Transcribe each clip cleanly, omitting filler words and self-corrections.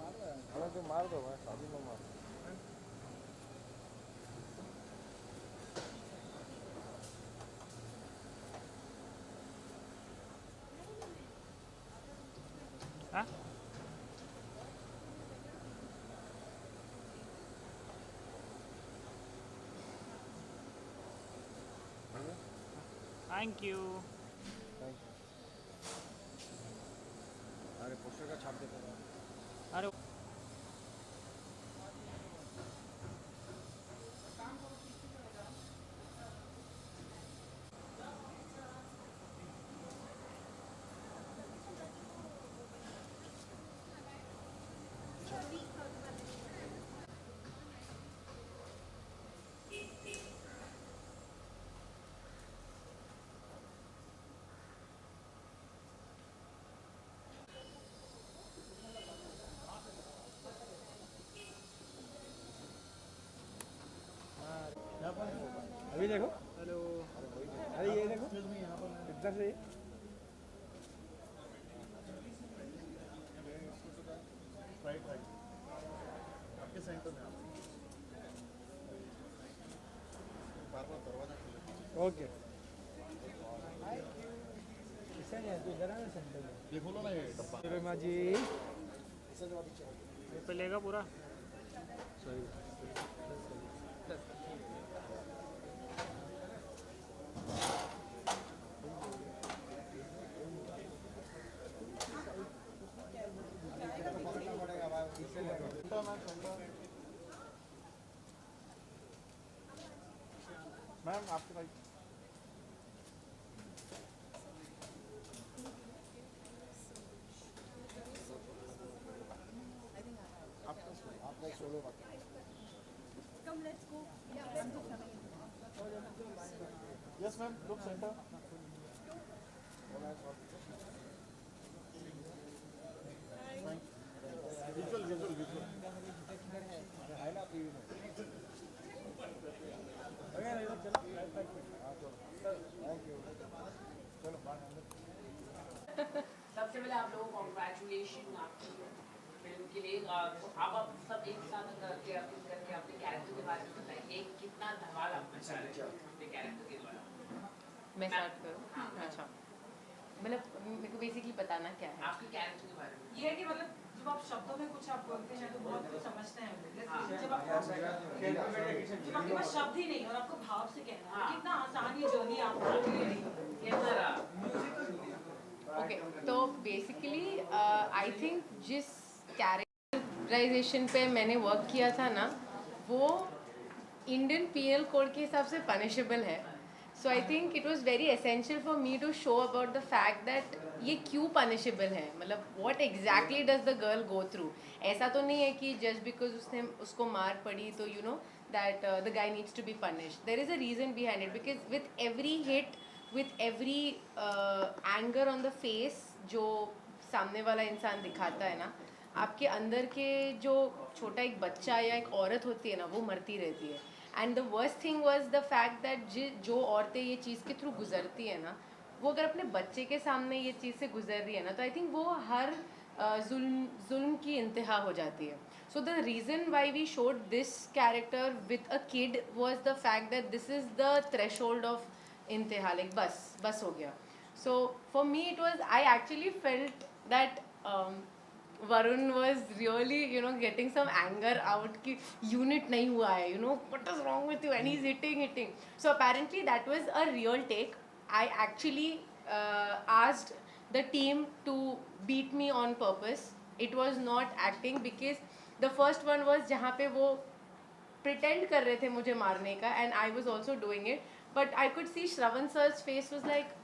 अरे तो मार दो भाई, शादी में मार दो। हाँ थैंक यू। Thank you. अरे पोस्टर का छाप देते हैं। अरे अभी देखो। हेलो। अरे ये देखो कितना सही है। ओके। रमा जी पे लेगा पूरा। सॉरी। मैम आपके भाई आपका सोलो बाकी। Yes ma'am, look centre. Visual visual visual है ना टीवी में। अरे इधर चलो। हाँ चलो, थैंक यू। चलो बाय। सबसे पहले आप लोगों को कॉन्ग्रेचुलेशन आपकी फिल्म के लिए। तो आप सब एक साथ करके अपने कैरेक्टर के बारे में बताइए, कितना धमाल आप मचा रहे हैं अपने कैरेक्टर के द्वारा। मैं स्टार्ट करूँ? हाँ, अच्छा, मतलब मेरे को बेसिकली बताना क्या है? आपके कैरेक्टर के बारे में ये है कि मतलब जब आप शब्दों में कुछ आप बोलते हैं तो बहुत कुछ समझते हैं। जब आपके पास शब्द ही नहीं और आपको भाव से कहना है, कितना आसान ये जर्नी आपके लिए रही। कैसा रहा? ओके, तो बेसिकली आई थिंक जिस कैरेक्टराइजेशन पे मैंने वर्क किया था ना, वो इंडियन पीनल कोड के हिसाब से पनिशेबल है. So I think it was very essential for me to show about the fact that ये क्यों पनिशेबल है, मतलब what exactly does the girl go through. ऐसा तो नहीं है कि जस्ट बिकॉज उसने उसको मार पड़ी तो you know that the guy needs to be punished. There is a reason behind it, because with every hit, with every anger on the face जो सामने वाला इंसान दिखाता है ना, आपके अंदर के जो छोटा एक बच्चा या एक औरत होती है ना, वो मरती रहती है. And the worst thing was the fact that जो औरतें ये चीज़ के थ्रू गुजरती है ना, वो अगर अपने बच्चे के सामने ये चीज़ से गुजर रही है ना, तो आई थिंक वो हर जुल्म की इंतहा हो जाती है. So the reason why we showed this character with a kid was the fact that this is the threshold of इंतहा, लाइक बस हो गया. So for me it was, I actually felt that Varun was really, you know, getting some anger out कि unit नहीं हुआ है, you know, what is wrong with you, and he's hitting. So apparently that was a real take. I actually asked the team to beat me on purpose. It was not acting, because the first one was जहाँ पे वो pretend कर रहे थे मुझे मारने का, and I was also doing it, but I could see Shravan sir's face was like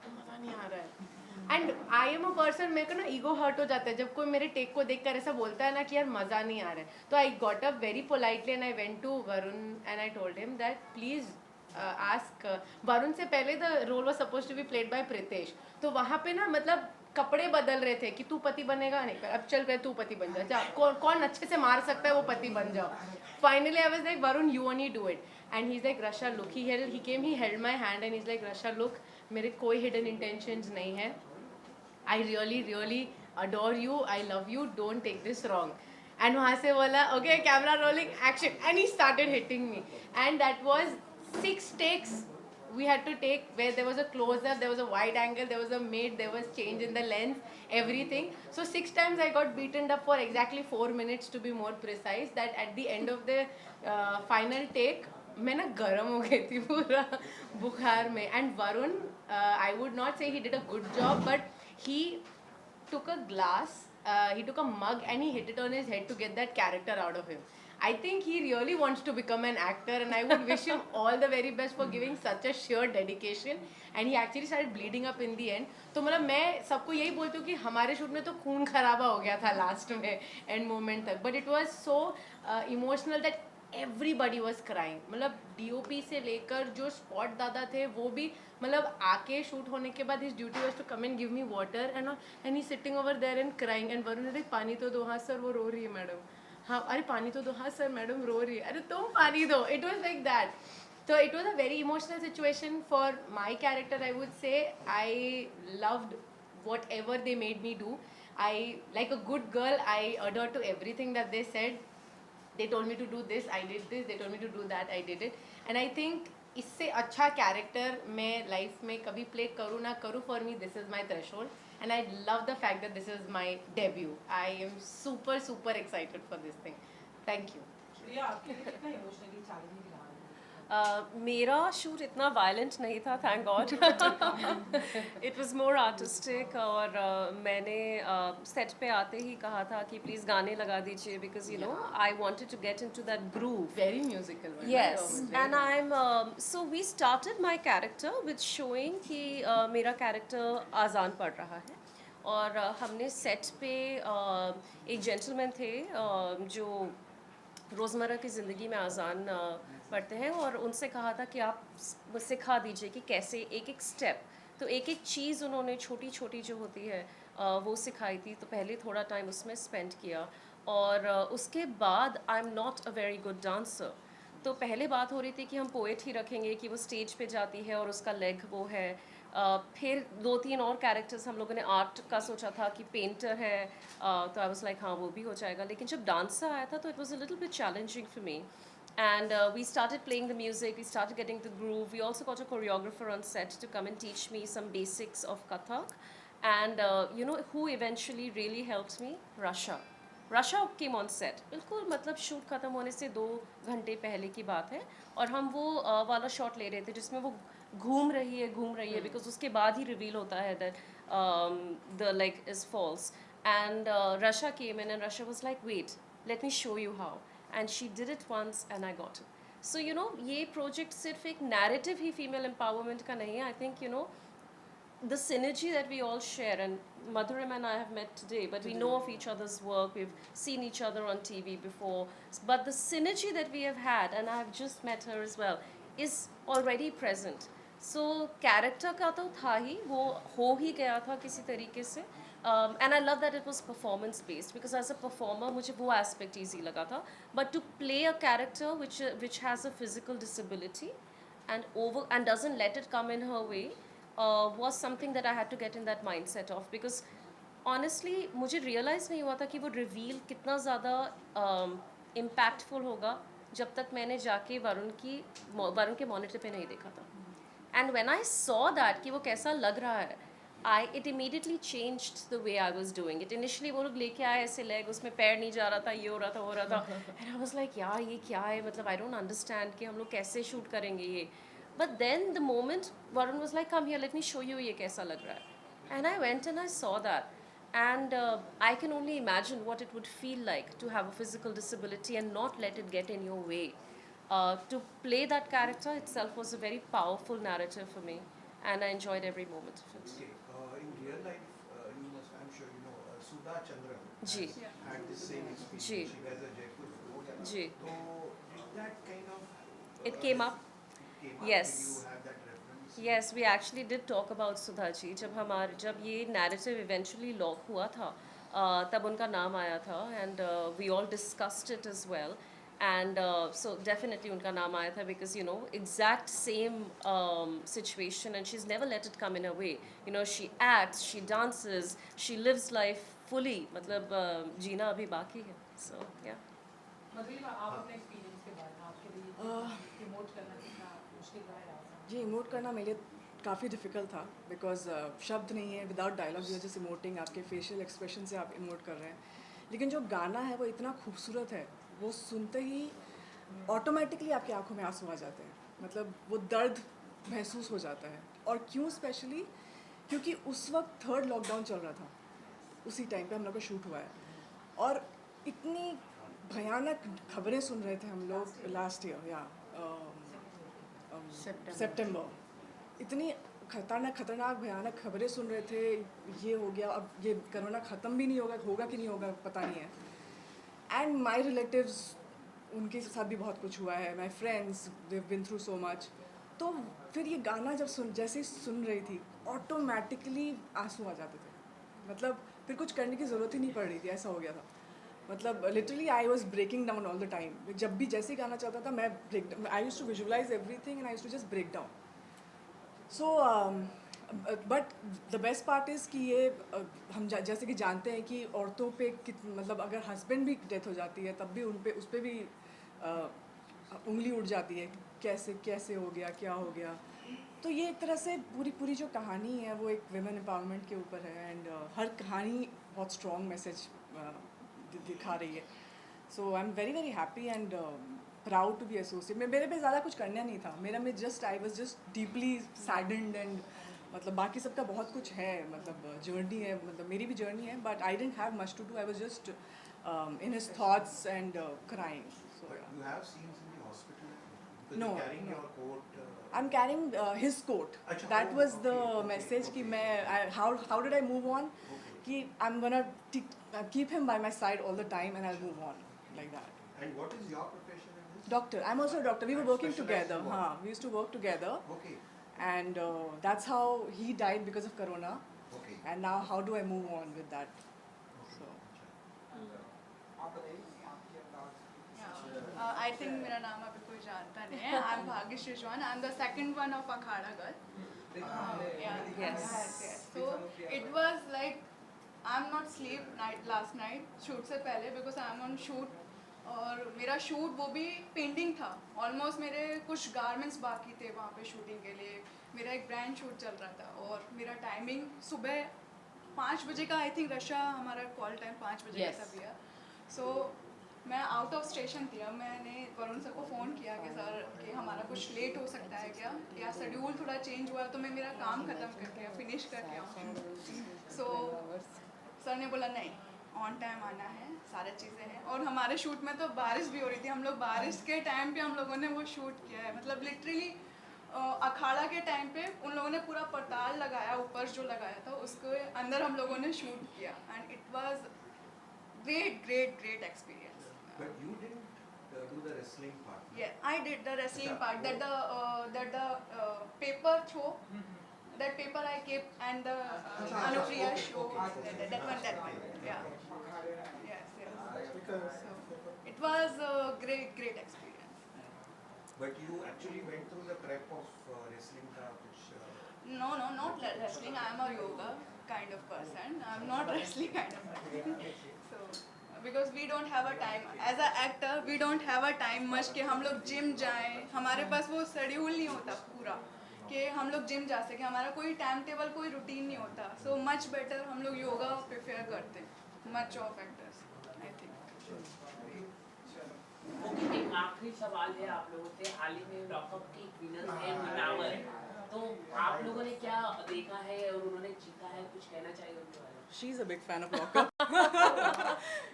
मज़ा नहीं आ रहा है. And I am a person, मेरे को ना ईगो हर्ट हो जाता है जब कोई मेरे टेक को देखकर ऐसा बोलता है ना कि यार मज़ा नहीं आ रहा है. तो I got up very politely and I went to Varun and I told him that please ask Varun. से पहले the role was suppose to be played by Pritesh. तो वहाँ पे ना मतलब कपड़े बदल रहे थे कि तू पति बनेगा नहीं, अब चल रहे तू पति बन जा, कौन अच्छे से मार सकता है वो पति बन जाओ. Finally I was like Varun you only do it. And he is like रशा look, he came, he held my hand and is like रशा look, मेरे कोई हिडन इंटेंशंस नहीं है. I really adore you, I love you, don't take this wrong. And वहाँ से बोला okay, camera rolling, action, and he started hitting me. And that was 6 takes we had to take, where there was a close-up, there was a wide angle, there was a mid, there was change in the lens, everything. So 6 times I got beaten up for exactly 4 minutes to be more precise. That at the end of the final take, मैं ना गर्म हो गई थी पूरा बुखार में. And Varun, I would not say he did a good job, but he took a glass, he took a mug and he hit it on his head to get that character out of him. I think he really wants to become an actor, and I would wish him all the very best for giving such a sheer dedication. And he actually started bleeding up in the end. तो मतलब मैं सबको यही बोलती हूँ कि हमारे shoot में तो खून खराबा हो गया था लास्ट में एंड मोमेंट तक. But it was so emotional that everybody was crying. मतलब DOP से लेकर जो स्पॉट दादा थे वो भी मतलब आके शूट होने के बाद his duty was to come and give me water and he sitting over there and crying. And Varun ने पानी तो दो. हाँ सर वो रो रही है मैडम. हाँ अरे पानी तो दो. हाँ सर मैडम रो रही है. अरे तुम पानी दो. It was like that. So it was a very emotional situation for my character. I would say I loved whatever they made me do. I, like a good girl, I adhered to everything that they said. They told me to do this, I did this. They told me to do that, I did it. And I think इससे अच्छा character मैं life में कभी play करूँ ना करूँ, for me this is my threshold. And I love the fact that this is my debut. I am super super excited for this thing. Thank you. Priya, आपके लिए कितना इमोशनली चैलेंजिंग रहा? मेरा शूट इतना वायलेंट नहीं था, thank God. It was more artistic. और मैंने सेट पे आते ही कहा था कि प्लीज़ गाने लगा दीजिए, because you know I wanted to get into that groove. Very musical one. Yes, and so we started my character with showing कि मेरा कैरेक्टर आज़ान पढ़ रहा है. और हमने सेट पे एक जेंटलमैन थे जो रोज़मर्रा की ज़िंदगी में आज़ान पढ़ते हैं, और उनसे कहा था कि आप सिखा दीजिए कि कैसे एक एक स्टेप, तो एक एक चीज़ उन्होंने छोटी छोटी जो होती है वो सिखाई थी. तो पहले थोड़ा टाइम उसमें स्पेंड किया. और उसके बाद I am not a very good dancer. तो पहले बात हो रही थी कि हम पोएट ही रखेंगे कि वो स्टेज पे जाती है और उसका लेग वो है. फिर 2-3 और कैरेक्टर्स हम लोगों ने आर्ट का सोचा था कि पेंटर है. तो आई वाज लाइक हाँ वो भी हो जाएगा. लेकिन जब डांसर आया था तो it was a little bit challenging for me. And we started playing the music, we started getting the groove. We also got a choreographer on set to come and teach me some basics of Kathak. And you know who eventually really helped me? Rasha. Rasha came on set. बिल्कुल मतलब shoot ख़त्म होने से 2 घंटे पहले की बात है. और हम वो वाला शॉट ले रहे थे जिसमें वो घूम रही है बिकॉज उसके बाद ही रिवील होता है that the leg is false. And Rasha came in and Rasha was like, wait, let me show you how. And she did it once and I got it. So you know ये project सिर्फ एक narrative ही female empowerment का नहीं है. I think you know the synergy that we all share, and Madhurim and I have met today, but we know of each other's work, we've seen each other on TV before, but the synergy that we have had, and I have just met her as well, is already present. So character का तो था ही, वो हो ही गया था किसी तरीके से. And I love that it was performance based, because as a performer मुझे वो aspect easy लगा था. But to play a character which has a physical disability and doesn't let it come in her way was something that I had to get in that mindset of, because honestly मुझे realize नहीं हुआ था कि वो reveal कितना ज़्यादा impactful होगा जब तक मैंने जाके वरुण के monitor पे नहीं देखा था. And when I saw that कि वो कैसा लग रहा है, it immediately changed the way I was doing it. Initially वो लोग लेके आए ऐसे लेग, उसमें पैर नहीं जा रहा था, ये हो रहा था वो हो रहा था. And I was like यार ये क्या है, मतलब I don't understand कि हम लोग कैसे शूट करेंगे ये. But then the moment Varun was like, come here, let me show you ये कैसा लग रहा है. And I went and I saw that. And I can only imagine what it would feel like to have a physical disability and not let it get in your way. To play that character itself was a very powerful narrative for me, and I enjoyed every moment of it. Okay, in real life, you must, I'm sure you know, Sudha Chandran ji. had this same experience. Ji. She wears a Jaipur float. Ji. So, did that kind of... It came up. Came up? Yes. Did you have that reference? Yes, we actually did talk about Sudha जी. जब ये narrative eventually lock हुआ था, तब उनका नाम आया था, and we all discussed it as well. And so definitely उनका नाम आया था, because you know exact same situation, and she's never let it come in her way. You know, she acts, she dances, she lives life fully मतलब जीना अभी बाकी है. सो या मधुरिमा, आप अपने एक्सपीरियंस के बारे में आपके लिए इमोट करना कितना मुश्किल रहा है आपका? जी इमोट करना मेरे लिए काफ़ी डिफ़िकल्ट था बिकॉज शब्द नहीं है, without dialogue you just emoting, आपके फेशियल एक्सप्रेशन से आप इमोट कर रहे हैं. लेकिन जो गाना है वो इतना खूबसूरत है, वो सुनते ही ऑटोमेटिकली आपकी आंखों में आंसू आ जाते हैं. मतलब वो दर्द महसूस हो जाता है. और क्यों स्पेशली, क्योंकि उस वक्त 3rd लॉकडाउन चल रहा था, उसी टाइम पे हम लोग का शूट हुआ है. और इतनी भयानक खबरें सुन रहे थे हम लोग लास्ट ईयर या सितंबर. इतनी खतरनाक भयानक खबरें सुन रहे थे, ये हो गया, अब ये कोरोना ख़त्म भी नहीं होगा कि नहीं होगा पता नहीं है. एंड माई रिलेटिव्स, उनके साथ भी बहुत कुछ हुआ है, my friends they been through so much. तो फिर ये गाना जब जैसे ही सुन रही थी, ऑटोमेटिकली आंसू आ जाते थे. मतलब फिर कुछ करने की ज़रूरत ही नहीं पड़ रही थी, ऐसा हो गया था. मतलब literally I was breaking down all the time. जब भी जैसे ही गाना चलता था मैं I used to visualise everything and I used to just break down. So but the best part is कि ये हम जैसे कि जानते हैं कि औरतों पे मतलब अगर हस्बैंड भी डेथ हो जाती है तब भी उस पर भी उंगली उठ जाती है, कैसे हो गया, क्या हो गया. तो ये एक तरह से पूरी जो कहानी है वो एक विमेन एम्पावरमेंट के ऊपर है. एंड हर कहानी बहुत स्ट्रॉन्ग मैसेज दिखा रही है. So I am very happy and proud to be associate. मेरे पे ज़्यादा कुछ करना नहीं था, मेरा में just I was just deeply saddened. And मतलब बाकी सबका बहुत कुछ है, मतलब जर्नी है, मतलब मेरी भी जर्नी है, but I didn't have much to do. I was just in his thoughts and crying. So You have scenes in the hospital? Because No, you're carrying no. your coat. I'm carrying his coat. Achha, That oh, was the okay, message कि okay. मैं how did I move on? Okay. कि I'm gonna keep him by my side all the time and I'll move on like that. And what is your profession in this? Doctor. I'm also a doctor. We were working Specialized together. in what? हाँ, we used to work together. Okay. And that's how he died because of corona. Okay. And now how do I move on with that? So. I think मेरा नाम अभी कोई जानता नहीं है. I'm Bhagyashree Chauhan. I'm the second one of Akhada girl. Yes. So it was like I'm not sleep last night shoot से पहले because I'm on shoot. और मेरा शूट वो भी पेंडिंग था. ऑलमोस्ट मेरे कुछ गारमेंट्स बाकी थे वहाँ पे शूटिंग के लिए. मेरा एक ब्रांड शूट चल रहा था और मेरा टाइमिंग सुबह 5 बजे का, आई थिंक रशा हमारा कॉल टाइम 5 बजे Yes. का था भैया. सो मैं आउट ऑफ स्टेशन थी. अब मैंने वरुण सर को फ़ोन किया कि सर कि हमारा कुछ लेट हो सकता है क्या, या शेड्यूल थोड़ा चेंज हुआ तो मैं मेरा काम ख़त्म करके फिनिश करके आऊँ. सो सर ने बोला नहीं, ऑन टाइम आना है, सारी चीज़ें हैं. और हमारे शूट में तो बारिश भी हो रही थी. हम लोग बारिश के टाइम पे हम लोगों ने वो शूट किया है. मतलब लिटरली अखाड़ा के टाइम पे उन लोगों ने पूरा पड़ताल लगाया, ऊपर जो लगाया था उसके अंदर हम लोगों ने शूट किया. And it was great experience. But you didn't do the wrestling part. Yeah, I did the wrestling part. That the paper show, that paper I kept, and the Anupriya show. That one. Yeah. Yes. So it was a great experience. But you actually went through the prep of wrestling ka kuch. No, not wrestling. I am a yoga kind of person. I'm not wrestling kind of person. So because we don't have a time as a actor, we don't have a time much कि हम लोग gym जाएं. हमारे पास वो schedule नहीं होता पूरा कि हम लोग जिम जा सके. हमारा कोई टाइम टेबल, कोई रूटीन नहीं होता. सो मच बेटर हम लोग योगा प्रेफर करते हैं, much of actors I think. Okay, एक आखिरी सवाल है आप लोगों से. हाल ही में लॉकअप की विनर है मुनावर. तो आप लोगों ने क्या देखा है और उन्होंने जीता है, कुछ कहना चाहिए उनके बारे में? She is a big fan of Lockup.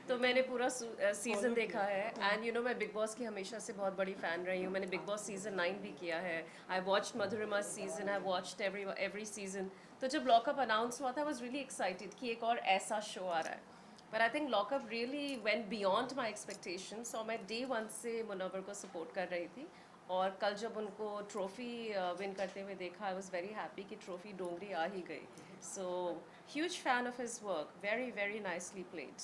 तो मैंने पूरा सीज़न देखा है. एंड यू नो मैं बिग बॉस की हमेशा से बहुत बड़ी फ़ैन रही हूँ. मैंने बिग बॉस सीज़न 9 भी किया है. I watched Madhurima season, I watched every season. तो जब लॉकअप अनाउंस हुआ था, आई वॉज रियली एक्साइटेड कि एक और ऐसा शो आ रहा है. But I think lockup really went beyond my expectations. और मैं डे 1 से मुनव्वर को सपोर्ट कर रही थी. और कल जब उनको ट्रॉफ़ी विन करते हुए देखा, आई वॉज वेरी हैप्पी कि ट्रॉफ़ी डोंगरी आ ही गई. So huge fan of his work, very nicely played.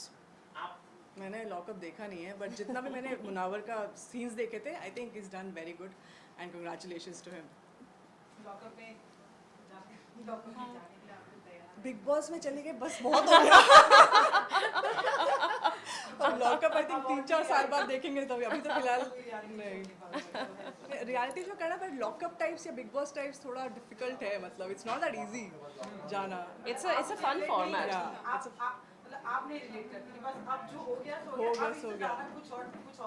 मैंने लॉकअप देखा नहीं है, बट जितना भी मैंने मुनावर का सीन्स देखे थे, I think is done very good and congratulations to him. Lockup में जाने के लिए आपको तैयार बिग बॉस में चली गई बस बहुत हो गया अब लॉकअप आई थिंक 3-4 साल बाद देखेंगे तभी, अभी तो फिलहाल नहीं रियलिटी शो करना, पर लॉकअप टाइप्स या बिग बॉस टाइप्स थोड़ा डिफिकल्ट है, मतलब इट्स नॉट दैट इजी जाना। It's a fun format. मतलब आपने रिलेट कर दिया, बस अब जो हो गया सो हो गया, गया, अब सो इससे गया। ज़्यादा कुछ और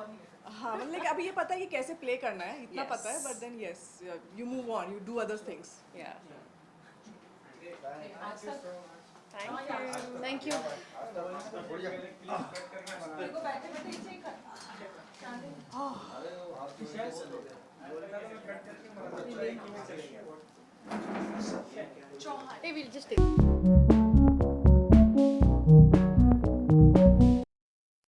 नहीं है। हाँ मतलब अभी ये पता है कि कैसे प्ले करना है, इतना Yes. पता है, but then yes you move on, you do other things. या थैंक यू। मेरे को बैठे बैठे इसे ही Hey, we'll just take